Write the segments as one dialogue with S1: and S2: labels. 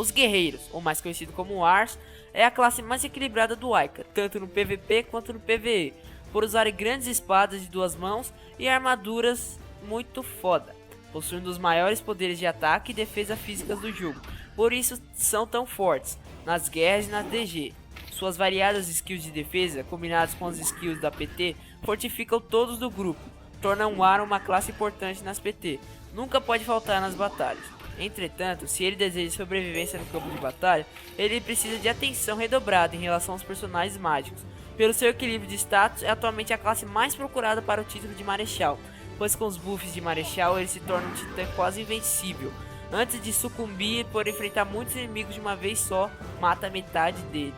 S1: Os guerreiros, ou mais conhecido como Ars, é a classe mais equilibrada do Aika, tanto no PVP quanto no PvE, por usarem grandes espadas de 2 mãos e armaduras muito foda. Possuem um dos maiores poderes de ataque e defesa físicas do jogo, por isso são tão fortes nas guerras e nas DG. Suas variadas skills de defesa, combinadas com as skills da PT, fortificam todos do grupo, tornam o Aaron uma classe importante nas PT, nunca pode faltar nas batalhas. Entretanto, se ele deseja sobrevivência no campo de batalha, ele precisa de atenção redobrada em relação aos personagens mágicos. Pelo seu equilíbrio de status, é atualmente a classe mais procurada para o título de Marechal, pois com os buffs de Marechal ele se torna um titã quase invencível. Antes de sucumbir por enfrentar muitos inimigos de uma vez só, mata metade deles.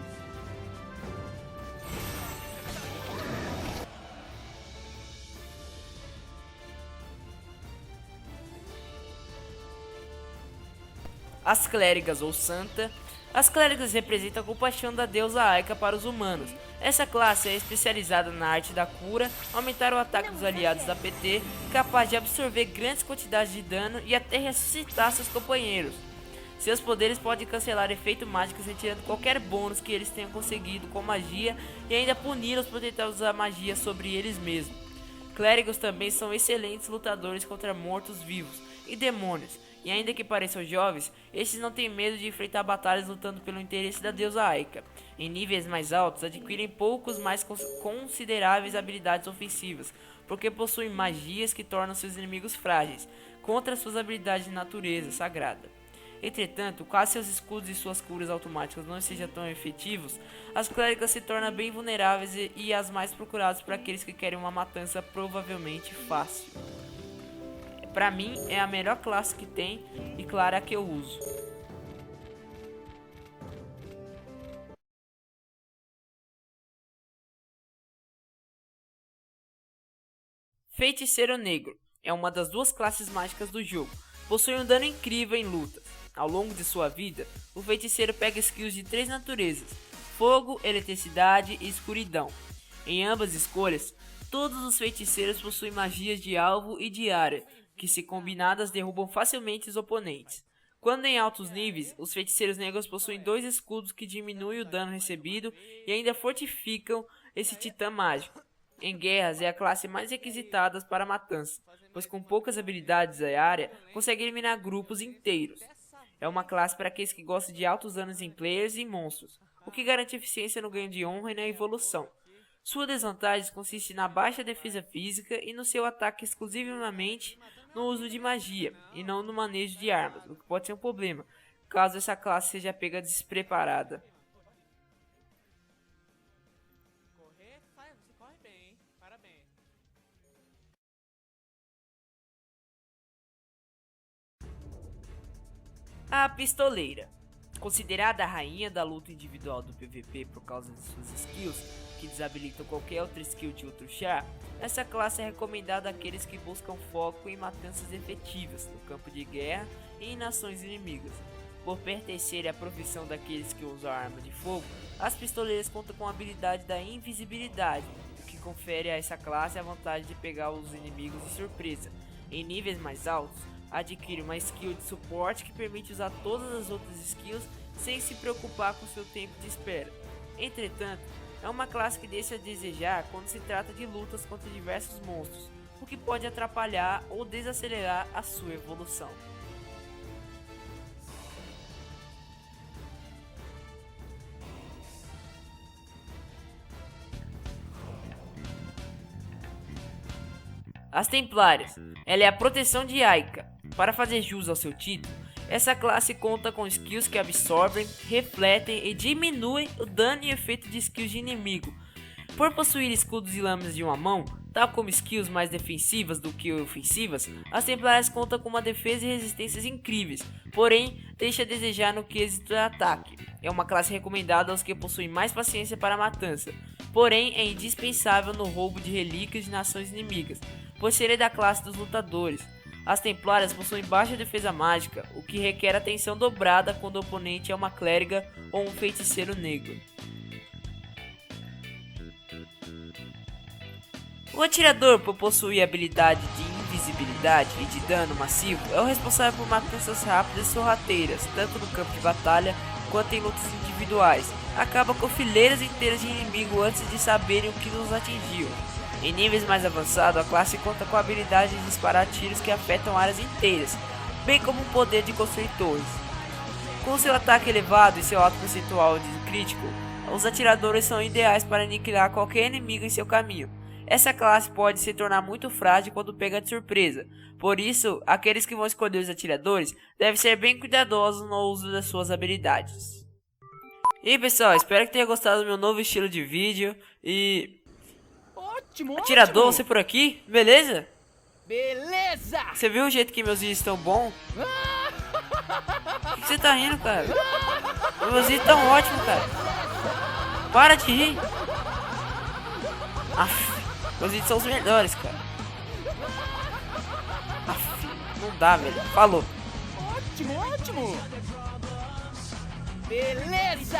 S1: As clérigas ou santa. As clérigas representam a compaixão da deusa Aika para os humanos. Essa classe é especializada na arte da cura, aumentar o ataque dos aliados da PT, capaz de absorver grandes quantidades de dano e até ressuscitar seus companheiros. Seus poderes podem cancelar efeitos mágicos retirando qualquer bônus que eles tenham conseguido com magia e ainda puni-los por tentar usar magia sobre eles mesmos. Clérigos também são excelentes lutadores contra mortos-vivos e demônios. E ainda que pareçam jovens, estes não têm medo de enfrentar batalhas lutando pelo interesse da deusa Aika. Em níveis mais altos, adquirem poucos mais consideráveis habilidades ofensivas, porque possuem magias que tornam seus inimigos frágeis, contra suas habilidades de natureza sagrada. Entretanto, caso seus escudos e suas curas automáticas não sejam tão efetivos, as clérigas se tornam bem vulneráveis e as mais procuradas por aqueles que querem uma matança provavelmente fácil. Pra mim é a melhor classe que tem e claro, é a que eu uso. Feiticeiro Negro é uma das 2 classes mágicas do jogo. Possui um dano incrível em lutas. Ao longo de sua vida, o feiticeiro pega skills de 3 naturezas: fogo, eletricidade e escuridão. Em ambas escolhas, todos os feiticeiros possuem magias de alvo e de área, que se combinadas derrubam facilmente os oponentes. Quando em altos níveis, os feiticeiros negros possuem 2 escudos que diminuem o dano recebido e ainda fortificam esse titã mágico. Em guerras é a classe mais requisitada para matança, pois com poucas habilidades da área, consegue eliminar grupos inteiros. É uma classe para aqueles que gostam de altos danos em players e monstros, o que garante eficiência no ganho de honra e na evolução. Sua desvantagem consiste na baixa defesa física e no seu ataque exclusivamente no uso de magia e não no manejo de armas, o que pode ser um problema, caso essa classe seja pega despreparada.
S2: Você corre bem, hein? Parabéns.
S1: A Pistoleira. Considerada a rainha da luta individual do PvP por causa de suas skills, que desabilitam qualquer outra skill de outro char, essa classe é recomendada àqueles que buscam foco em matanças efetivas no campo de guerra e em nações inimigas. Por pertencerem à profissão daqueles que usam a arma de fogo, as pistoleiras contam com a habilidade da invisibilidade, o que confere a essa classe a vantagem de pegar os inimigos de surpresa. Em níveis mais altos, adquire uma skill de suporte que permite usar todas as outras skills sem se preocupar com seu tempo de espera. Entretanto, é uma classe que deixa a desejar quando se trata de lutas contra diversos monstros, o que pode atrapalhar ou desacelerar a sua evolução. As Templárias. Ela é a proteção de Aika. Para fazer jus ao seu título, essa classe conta com skills que absorvem, refletem e diminuem o dano e efeito de skills de inimigo. Por possuir escudos e lâminas de uma mão, tal como skills mais defensivas do que ofensivas, as Templárias contam com uma defesa e resistências incríveis, porém deixa a desejar no quesito de ataque. É uma classe recomendada aos que possuem mais paciência para a matança, porém é indispensável no roubo de relíquias de nações inimigas, pois seria da classe dos lutadores. As Templárias possuem baixa defesa mágica, o que requer atenção dobrada quando o oponente é uma clériga ou um feiticeiro negro. O atirador, por possuir a habilidade de invisibilidade, velocidade e de dano massivo, é o responsável por matanças rápidas e sorrateiras, tanto no campo de batalha quanto em lutas individuais. Acaba com fileiras inteiras de inimigo antes de saberem o que nos atingiu. Em níveis mais avançados, a classe conta com a habilidade de disparar tiros que afetam áreas inteiras, bem como o poder de construir torres. Com seu ataque elevado e seu alto percentual de crítico, os atiradores são ideais para aniquilar qualquer inimigo em seu caminho. Essa classe pode se tornar muito frágil quando pega de surpresa, por isso, aqueles que vão escolher os atiradores devem ser bem cuidadosos no uso das suas habilidades. E pessoal, espero que tenha gostado do meu novo estilo de vídeo e...
S2: Ótimo,
S1: Atirador,
S2: ótimo.
S1: você por aqui? Beleza?
S2: Beleza!
S1: Você viu o jeito que meus vídeos estão bons? Por que você tá rindo, cara? Meus vídeos estão ótimos, cara. Para de rir. Meus vídeos são os melhores, cara. Não dá, velho. Falou.
S2: Ótimo, ótimo! Beleza!